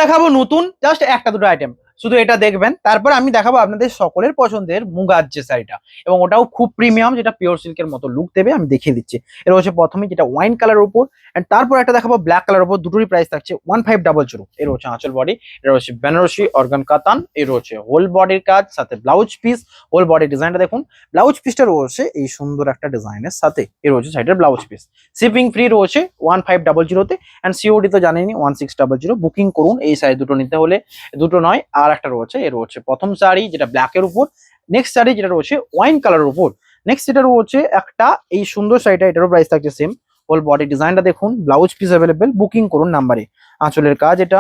দেখাবো নতুন জাস্ট একটা দুটো আইটেম, শুধু এটা দেখবেন। তারপর আমি দেখাবো আপনাদের সকলের পছন্দের মুগার যে শাড়িটা, এবং ওটাও খুব প্রিমিয়াম, যেটা পিওর সিল্কের মতো লুক দেবে। আমি দেখিয়ে দিচ্ছি। এটা হচ্ছে প্রথমে যেটা ওয়াইন কালার উপর, এন্ড তারপর একটা দেখাবো ব্ল্যাক কালার উপর। দুটোরই প্রাইস থাকছে 1500। এর হচ্ছে আঁচল বডি, এটা হচ্ছে বেনারসি অর্গান কাতান, এর হচ্ছে হোল বডির কাজ, সাথে ব্লাউজ পিস। হোল বডি ডিজাইনটা দেখুন, ব্লাউজ পিসটা রয়েছে এই সুন্দর একটা ডিজাইনের সাথে। এর হচ্ছে সাইডের ব্লাউজ পিস। শিপিং ফ্রি রয়েছে 1500 তে, অ্যান্ড সিওডি তো জানেনি 1600। বুকিং করুন এই শাড়ি দুটো নিতে হলে। দুটো নয়, আর একটা রয়েছে। এর হচ্ছে প্রথম শাড়ি যেটা ব্ল্যাক এর উপর, নেক্সট শাড়ি যেটা রয়েছে ওয়াইন কালারের উপর, নেক্সট যেটা রয়েছে একটা এই সুন্দর শাড়িটা, এটারও প্রাইস থাকছে সেম। হোল বডি ডিজাইনটা দেখুন, ব্লাউজ পিস অ্যাভেলেবেল। বুকিং করুন নাম্বারে। আঁচলের কাজ এটা,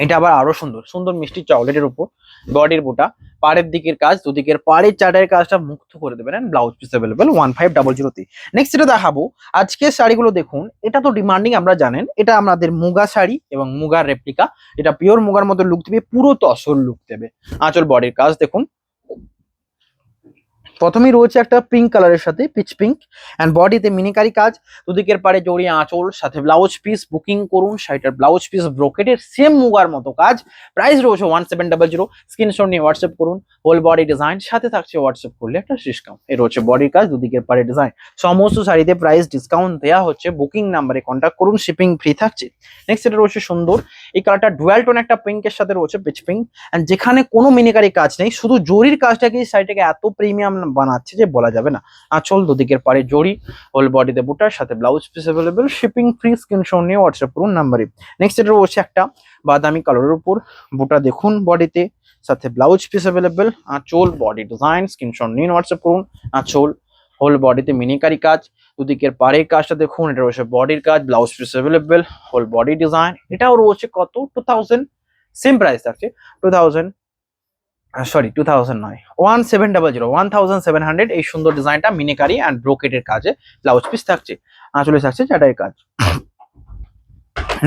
এটা আবার আরো সুন্দর সুন্দর মিষ্টি চকলেটের উপর। বডির বুটা, পাড়ের দিকের কাজ, দুদিকের পাড়ের চাটের কাজটা মুক্ত করে দেবেন। ব্লাউজ পিস অ্যাভেলেবেল 1500 তে। নেক্সট যেটা দেখাবো আজকের শাড়িগুলো দেখুন, এটা তো ডিমান্ডিং আমরা জানেন। এটা আমাদের মুগা শাড়ি এবং মুগার রেপ্লিকা। এটা পিওর মুগার মতো লুক দেবে, পুরো তসর লুক দেবে। আঁচল বডির কাজ দেখুন, প্রথমেই রয়েছে একটা পিঙ্ক কালারের সাথে পিচ পিঙ্ক, অ্যান্ড বডিতে মিনিকারি কাজ, দুদিকের পাড়ে জড়িয়ে আঁচল, সাথে ব্লাউজ পিস। বুকিং করুন শাড়িটার ব্লাউজ পিস ব্রোকেটের সেম মুগার মতো কাজ। প্রাইস রয়েছে 1700। স্ক্রিনশট নিয়ে হোয়াটসঅ্যাপ করুন। হোল বডি ডিজাইন, সাথে থাকছে হোয়াটসঅ্যাপ করলে একটা ডিসকাউন্ট। এর হচ্ছে বডির কাজ, দুদিকের পাড়ে ডিজাইন। সমস্ত শাড়িতে প্রাইস ডিসকাউন্ট দেওয়া হচ্ছে। বুকিং নাম্বারে কন্ট্যাক্ট করুন, শিপিং ফ্রি থাকছে। নেক্সট এটা রয়েছে সুন্দর এই কালারটা, ডুয়াল টোন একটা পিঙ্কের সাথে রয়েছে পিচ পিঙ্ক, অ্যান্ড যেখানে কোনো মিনিকারি কাজ নেই, শুধু জরির কাজটাকে এই শাড়িটাকে এত প্রিমিয়াম বানাচ্ছে যে বলা যাবে না। আঁচল, দুদিকের পাড়ে জড়ি, হোল বডিতে বুটার, সাথে blouse piece available. Shipping free. Screenshot নিয়ে হোয়াটসঅ্যাপ করুন নাম্বারে। নেক্সট এটা রয়েছে একটা বাদামি কালারের উপর, বুটা দেখুন বডিতে, সাথে ব্লাউজ পিস অ্যাভেলেবেল। আঁচল, বডি ডিজাইন। স্ক্রিনশট নিন, হোয়াটসঅ্যাপ করুন। আঁচল, হোল বডিতে মিনিকারি কাজ, দুদিকের পাড়ের কাজটা দেখুন। এটা রয়েছে বডির কাজ, blouse piece available, whole body design. এটাও রয়েছে কত, 2000। সেম প্রাইস থাকছে 2000, সরি 2000 নয়, 1700, 1700। এই সুন্দর ডিজাইনটা মিনিকারি অ্যান্ড ব্রোকেটের কাজে। ব্লাউজ পিস থাকছে, আঁচলে থাকছে চাটাই কাজ।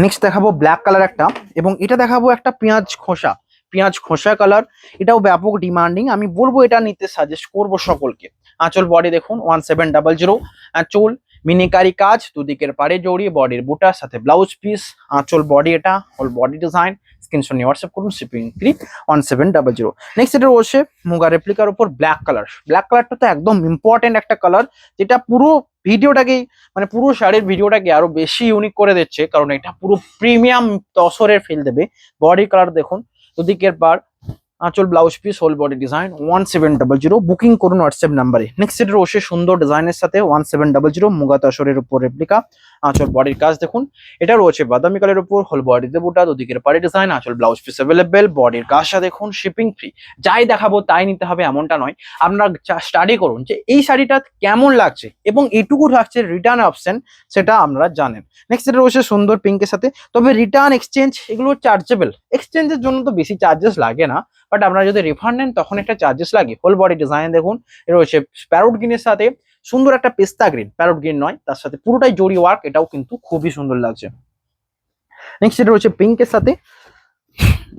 নেক্সট দেখাবো ব্ল্যাক কালার একটা, এবং এটা দেখাবো একটা পেঁয়াজ খোসা, পেঁয়াজ খোসা কালার। এটাও ব্যাপক ডিমান্ডিং, আমি বলবো এটা নিতে সাজেস্ট করবো সকলকে। আঁচল বডি দেখুন 1700। আঁচল মিনিকারি কাজ, দুদিকের পাড়ে জড়িয়ে বডির বুটা, সাথে ব্লাউজ পিস। আঁচল বডি এটা, হোল বডি ডিজাইন। স্ক্রিনশট নিয়ে হোয়াটসঅ্যাপ করুন, শিপিং ফ্রি 1700। নেক্সট এটা রয়েছে মুগা রেপ্লিকার উপর ব্ল্যাক কালার। ব্ল্যাক কালারটা তো একদম ইম্পর্টেন্ট একটা কালার, যেটা পুরো ভিডিওটাকেই, মানে পুরো শাড়ির ভিডিওটাকে আরো বেশি ইউনিক করে দিচ্ছে, কারণ এটা পুরো প্রিমিয়াম তসরের ফিল দেবে। বডি কালার দেখুন, দুদিকের পার, আঁচল, blouse piece, whole body design 1700। Booking করুন হোয়াটসঅ্যাপ নাম্বারে। নেক্সট এটা রয়েছে সুন্দর ডিজাইনের সাথে 1700 মুগা তসরের উপর রেপ্লিকা। আঁচল বডির কাজ দেখুন, এটা রয়েছে বাদামি কালারের উপর, হোল বডিতে বুটা, দুদিকের পাড়ে ডিজাইন, আঁচল ব্লাউজ পিস অ্যাভেলেবেল। বডির কাজটা দেখুন, শিপিং ফ্রি। যাই দেখাবো তাই নিতে হবে এমনটা নয়, আপনারা স্টাডি করুন যে এই শাড়িটা কেমন লাগছে, এবং এইটুকু থাকছে রিটার্ন অপশন, সেটা আমরা জানেন। নেক্সট এটা রয়েছে সুন্দর পিঙ্কের সাথে, তবে রিটার্ন এক্সচেঞ্জ এগুলো চার্জেবল। এক্সচেঞ্জের জন্য তো বেশি চার্জেস লাগে না, বাট আপনারা যদি রিফান্ড নেন তখন একটা চার্জেস লাগে। হোল বডি ডিজাইন দেখুন, এটা রয়েছে প্যারোট গ্রিনের সাথে সুন্দর একটা পেস্তা গ্রিন, প্যারোট গ্রিন নয়, তার সাথে পুরোটাই জরি ওয়ার্ক। এটাও কিন্তু খুবই সুন্দর লাগছে। নেক্সট এটা রয়েছে পিঙ্কের সাথে,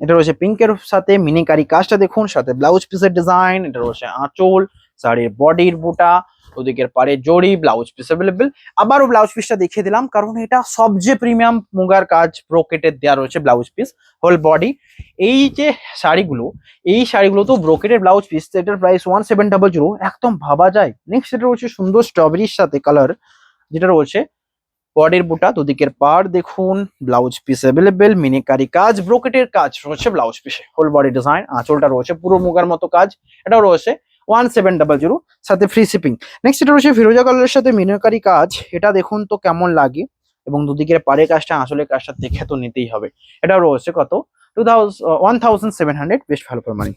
এটা রয়েছে পিঙ্কের সাথে মিনিকারি কাজটা দেখুন, সাথে ব্লাউজ পিসের ডিজাইন। এটা রয়েছে আঁচল, শাড়ির বডির বুটা, ওদিকের পারে জড়ি, ব্লাউজ পিস অ্যাভেলেবেল। আবারও ব্লাউজ পিসটা দেখিয়ে দিলাম, কারণ এটা সবচেয়ে প্রিমিয়াম মুগার কাজ ব্রোকেটের দেওয়া রয়েছে ব্লাউজ পিস, হোল বডি। এই যে শাড়িগুলো, এই শাড়িগুলো তো ব্রোকেটের ব্লাউজ পিস, এটার প্রাইস 1700, একদম ভাবা যায়। নেক্সট এটা রয়েছে সুন্দর স্ট্রবেরির সাথে কালার, যেটা রয়েছে বডির বুটা, দুদিকের পাড় দেখুন, ব্লাউজ পিস অ্যাভেলেবেল, মিনিকারি কাজ, ব্রোকেটের কাজ রয়েছে ব্লাউজ পিসে, হোল বডি ডিজাইন। আঁচলটা রয়েছে পুরো মুগার মতো কাজ, এটাও রয়েছে 1700, সাথে ফ্রি শিপিং। নেক্সট এটা রয়েছে ফিরোজা কালারের সাথে মিনিকারি কাজ। এটা দেখুন তো কেমন লাগে, এবং দুদিকের পাড়ের কাজটা, আঁচলের কাজটা দেখে তো নিতেই হবে। এটাও রয়েছে কত, 1700, বেস্ট ভালো ফর মানি।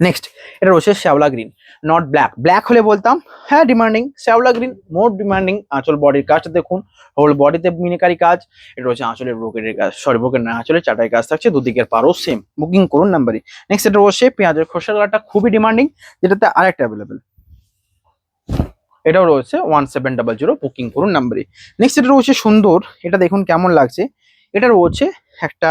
নেক্সট এটা রয়েছে শ্যাওলা গ্রিন, নট ব্ল্যাক। ব্ল্যাক হলে বলতাম হ্যাঁ ডিমান্ডিং, শ্যাওলা গ্রিন মোর ডিমান্ডিং। আঁচল বডির কাজটা দেখুন, হোল বডিতে মিনিকারি কাজ। এটা রয়েছে আঁচলের ব্রোকেটের কাজ, সরি ব্রোকেট না, আঁচলের চাটাই কাজ থাকছে, দুদিকের পারও সেম। বুকিং করুন নাম্বারে। নেক্সট এটা রয়েছে পেঁয়াজের খোসা কালারটা, খুবই ডিমান্ডিং, যেটাতে আরেকটা অ্যাভেলেবেল। এটাও রয়েছে 1700। বুকিং করুন নাম্বারে। নেক্সট এটা রয়েছে সুন্দর, এটা দেখুন কেমন লাগছে। এটা রয়েছে একটা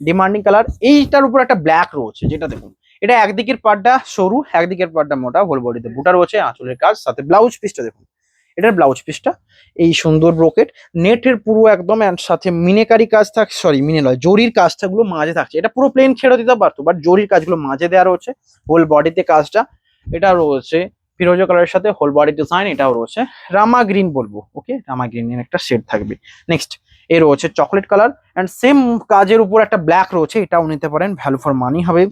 ডিমান্ডিং কালার, এইটার উপর একটা ব্ল্যাক রয়েছে, যেটা দেখুন এটা একদিকের পাড়টা সরু, একদিকের পাড়টা মোটা, হোল বডিতে বুটা রয়েছে, আঁচলের কাজ, সাথে ব্লাউজ পিসটা দেখুন, এটার ব্লাউজ পিসটা এই সুন্দর ব্রোকেট নেটের পুরো একদম and সাথে মিনেকারি কাজ থাকছে, সরি মিনে নয়, জরির কাজটা গুলো মাঝে থাকছে। এটা পুরো প্লেন ছেড়ে দিতে পারতো, বাট জরির কাজগুলো মাঝে দেওয়া রয়েছে। হোল বডিতে কাজটা এটা রয়েছে ফিরোজা কালারের সাথে হোল বডি ডিজাইন, এটাও রয়েছে রামা গ্রিন বলবো, ওকে রামা গ্রিনের একটা শেড থাকবে। নেক্সট এ রয়েছে চকলেট কালার অ্যান্ড সেম কাজের উপর একটা ব্ল্যাক রয়েছে, এটাও নিতে পারেন, ভ্যালু ফর মানি হবে।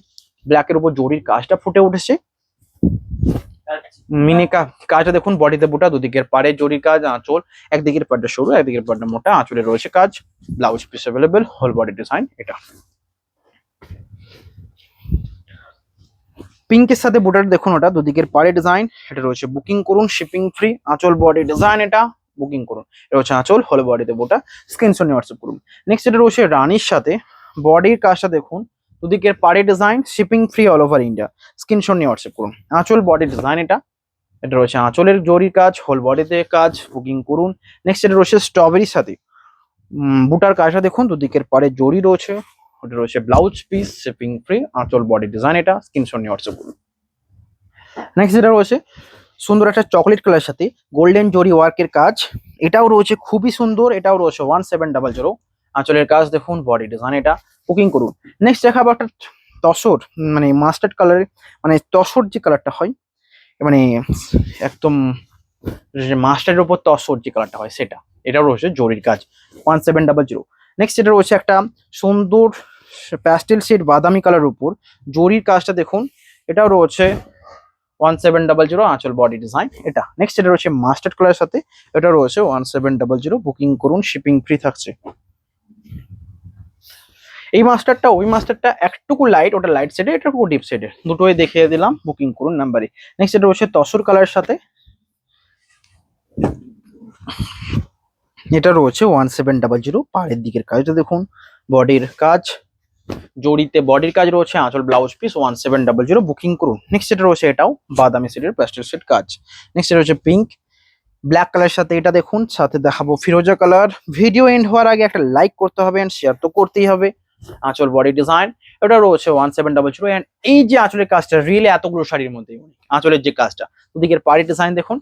ব্ল্যাকের উপর জরির কাজটা ফুটে উঠেছে। মিনিকা কাজটা দেখুন, বডিতে বুটা, দুদিকের পাড়ে জরির কাজ, আঁচল একদিকের পাড়টা সরু একদিকের পাড়টা মোটা, আঁচলে রয়েছে কাজ, blouse piece available, whole body design. এটা পিঙ্কের সাথে বুটার দেখুন, ওটা দুদিকের পাড়ে ডিজাইন, এটা রয়েছে বুকিং করুন শিপিং ফ্রি, আঁচল বডি ডিজাইন, এটা বুকিং করুন, এটা হচ্ছে আঁচল, হোল বডিতে বুটা, স্ক্রিনশট নিয়ে হোয়াটসঅ্যাপ করুন। নেক্সট এটা রয়েছে রানীর সাথে বডির কাজটা দেখুন, দুদিকের পাড়ে design, shipping free all over India, screenshot নিয়ে হোয়াটসঅ্যাপ করুন। আঁচল বডি ডিজাইন, এটা এটা রয়েছে আঁচলের জরির কাজ, হোল বডিতে কাজ, বুকিং করুন। নেক্সট এটা রয়েছে স্ট্রবেরির সাথে বুটার কাজটা দেখুন, দুদিকের পাড়ে জরি রয়েছে, ওটা রয়েছে ব্লাউজ পিস, শিপিং ফ্রি, আঁচল বডি ডিজাইন, এটা স্ক্রিনশট নিয়ে হোয়াটসঅ্যাপ করুন। নেক্সট যেটা রয়েছে সুন্দর একটা চকলেট কালার সাথে গোল্ডেন জরি ওয়ার্কের কাজ, এটাও রয়েছে খুবই সুন্দর, এটাও রয়েছে 1700। আঁচলের কাজ দেখুন, বডি ডিজাইন, এটা বুকিং করুন। নেক্সট দেখাবো একটা তসর, মানে মাস্টার্ড কালারের, মানে তসর যে কালারটা হয়, মানে একদম মাস্টার্ডের উপর তসর যে কালারটা হয় সেটা, এটাও রয়েছে জরির কাজ 1700। নেক্সট এটা রয়েছে একটা সুন্দর প্যাস্টেল শেড বাদামি কালার উপর জরির কাজটা দেখুন, এটাও রয়েছে 1700, আঁচল বডি ডিজাইন, এটা। নেক্সট এটা রয়েছে মাস্টার্ড কালারের সাথে, এটা রয়েছে 1700, বুকিং করুন শিপিং ফ্রি থাকছে। এই মাস্টারটা ওই মাস্টারটা একটুকু লাইট, ওটা লাইট শেডে, এটা একটু ডিপ শেডে, দুটোই দেখিয়ে দিলাম, বুকিং করুন নাম্বারে। নেক্সট এটা রয়েছে তসর কালারের সাথে, এটা রয়েছে 1700, পাড়ের দিকের কাজটা দেখুন, বডির কাজ জড়িতে বডির কাজ রয়েছে, আঁচল ব্লাউজ পিস 1700, বুকিং করুন। নেক্সট এটা রয়েছে এটাও বাদামি শেডের প্যাস্টেল শেড কাজ। নেক্সট এটা রয়েছে পিঙ্ক ব্ল্যাক কালার সাথে, এটা দেখুন, সাথে দেখাবো ফিরোজা কালার। ভিডিও এন্ড হওয়ার আগে একটা লাইক করতে হবে এন্ড শেয়ার তো করতেই হবে। আঁচল বডি ডিজাইন, এটা রয়েছে 1700, এন্ড এই যে আঁচলের কাজটা রিয়েলি এতগুলো শাড়ির মধ্যে আঁচলের যে কাজটা, দুদিকের পাড়ি ডিজাইন দেখুন,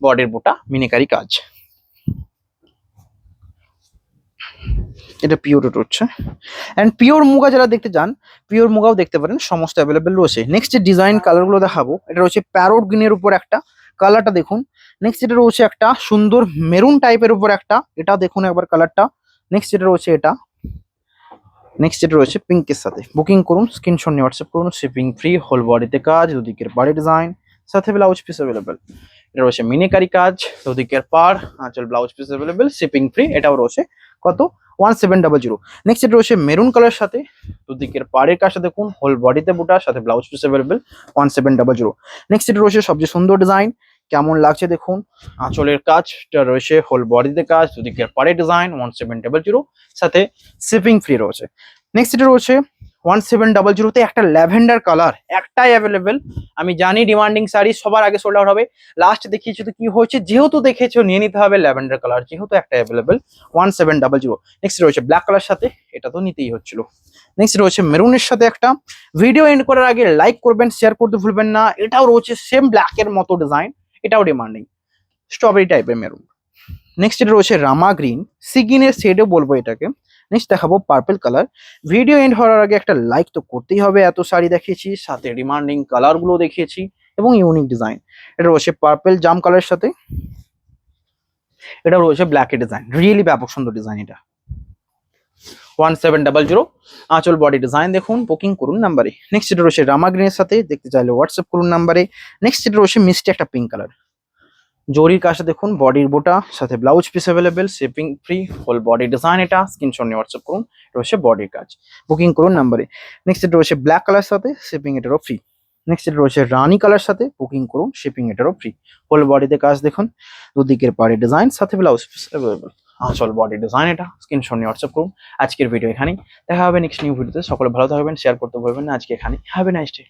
বডির বুটা মিনিকারি কাজ, এটা পিওর হচ্ছে। এন্ড পিওর মুগা যারা দেখতে চান, পিওর মুগাও দেখতে পারেন, সমস্ত অ্যাভেলেবেল রয়েছে। নেক্সট যে ডিজাইন কালার গুলো দেখাবো, এটা রয়েছে প্যারোট গ্রিনের উপর একটা কালারটা দেখুন। নেক্সট এটা রয়েছে একটা সুন্দর মেরুন টাইপের উপর একটা, এটা দেখুন একবার কালারটা। নেক্সট এটা রয়েছে এটা, নেক্সট এটা রয়েছে পিঙ্কের সাথে, বুকিং করুন, স্ক্রিনশট নিয়ে হোয়াটসঅ্যাপ করুন, শিপিং ফ্রি, হোল বডিতে কাজ, দুদিকের বাড়ি ডিজাইন, সাথে ব্লাউজ পিস অ্যাভেলেবেল, এটা রয়েছে মিনিকারি কাজ, দুদিকের পার, আঁচল blouse piece available, shipping free, এটাও রয়েছে কত 1700। নেক্সট এটা রয়েছে মেরুন কালার সাথে, দুদিকের পাড়ের কাজটা দেখুন, হোল বডিতে বুটা, সাথে ব্লাউজ পিস অ্যাভেলেবেল 1700। নেক্সট এটা রয়েছে সবচেয়ে সুন্দর ডিজাইন, কেমন লাগছে দেখুন, আঁচলের কাজটা রয়েছে, হোল বডিতে কাজ, দুদিকের পাড়ে ডিজাইন 1700, সাথে শিপিং ফ্রি রয়েছে। নেক্সট এটা রয়েছে 1700 তে একটা ল্যাভেন্ডার কালার, একটাই অ্যাভেলেবেল। আমি জানি ডিমান্ডিং শাড়ি সবার আগে সোল্ড আউট হবে, লাস্ট দেখিয়েছি তো কি হয়েছে, যেহেতু দেখেছো নিয়ে নিতে হবে ল্যাভেন্ডার কালার, যেহেতু একটা অ্যাভেলেবেল 1700। নেক্সট রয়েছে ব্ল্যাক কালার সাথে, এটা তো নিতেই হচ্ছিল। নেক্সট রয়েছে মেরুনের সাথে একটা, ভিডিও এন্ড করার আগে লাইক করবেন, শেয়ার করতে ভুলবেন না। এটাও রয়েছে সেম ব্ল্যাকের মতো ডিজাইন, এটাও ডিমান্ডিং স্ট্রবেরি টাইপের মেরুন। নেক্সট এটা রয়েছে রামা গ্রিন, সিগিনের শেডও বলবো এটাকে। নেক্সট দেখাবো পার্পল কালার। ভিডিও এন্ড হওয়ার আগে একটা লাইক তো করতেই হবে, এত শাড়ি দেখিয়েছি, সাথে ডিমান্ডিং কালার গুলো দেখিয়েছি এবং ইউনিক ডিজাইন। এটা রয়েছে পার্পল জাম কালারের সাথে, এটা রয়েছে ব্ল্যাকের ডিজাইন, রিয়েলি ব্যাপক সুন্দর ডিজাইন, এটা 1700, আঁচল বডি ডিজাইন দেখুন, বুকিং করুন নাম্বারে। নেক্সট এটা রয়েছে রামা গ্রিনের সাথে, দেখতে চাইলে হোয়াটসঅ্যাপ করুন নাম্বারে। নেক্সট এটা রয়েছে মিষ্টি একটা পিঙ্ক কালার, জরির কাজটা দেখুন, বডির বোটা, সাথে blouse piece available, shipping free, whole body design, এটা স্ক্রিনশট নিয়ে হোয়াটসঅ্যাপ করুন, রয়েছে বডির কাজ, বুকিং করুন নাম্বারে। নেক্সট এটা রয়েছে ব্ল্যাক কালার সাথে, শিপিং এটারও ফ্রি। নেক্সট এটা রয়েছে রানী কালার সাথে, বুকিং করুন, শিপিং এটারও ফ্রি, হোল বডিতে কাজ দেখুন, দুদিকের পাড়ে ডিজাইন, সাথে ব্লাউজ পিস অ্যাভেলেবেল, আঁচল বডি ডিজাইন, এটা স্ক্রিনশট নিয়ে হোয়াটসঅ্যাপ করুন। আজকের ভিডিও এখানেই, দেখা হবে নেক্সট নিউ ভিডিওতে। সকলে ভালো থাকবেন, শেয়ার করতে ভুলবেন না। আজকে এখানেই, হ্যাভ এ নাইস ডে।